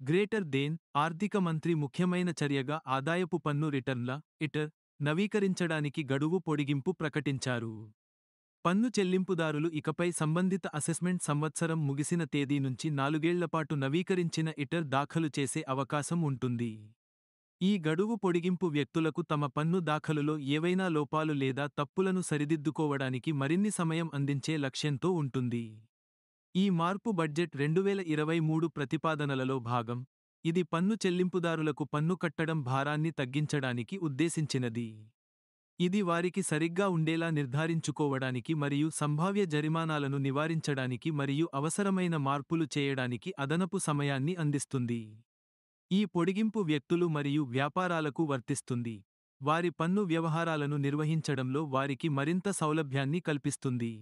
Greater than ఆర్థిక మంత్రి ముఖ్యమైన చర్యగా ఆదాయపు పన్ను రిటర్న్ల ఇటర్ నవీకరించడానికి గడువు పొడిగింపు ప్రకటించారు. పన్ను చెల్లింపుదారులు ఇకపై సంబంధిత అసెస్మెంట్ సంవత్సరం ముగిసిన తేదీ నుంచి 4 ఏళ్లపాటు నవీకరించిన ఇటర్ దాఖలు చేసే అవకాశం ఉంటుంది. ఈ గడువు పొడిగింపు వ్యక్తులకు తమ పన్ను దాఖలులో ఏవైనా లోపాలు లేదా తప్పులను సరిదిద్దుకోవడానికి మరిన్ని సమయం అందించే లక్ష్యంతో ఉంటుంది. ఈ మార్పు బడ్జెట్ 2023 ప్రతిపాదనలలో భాగం. ఇది పన్ను చెల్లింపుదారులకు పన్ను కట్టడం భారాన్ని తగ్గించడానికి ఉద్దేశించినది. ఇది వారికి సరిగ్గా ఉండేలా నిర్ధారించుకోవడానికి మరియు సంభావ్య జరిమానాలను నివారించడానికి మరియు అవసరమైన మార్పులు చేయడానికి అదనపు సమయాన్ని అందిస్తుంది. ఈ పొడిగింపు వ్యక్తులు మరియు వ్యాపారాలకు వర్తిస్తుంది. వారి పన్ను వ్యవహారాలను నిర్వహించడంలో వారికి మరింత సౌలభ్యాన్ని కల్పిస్తుంది.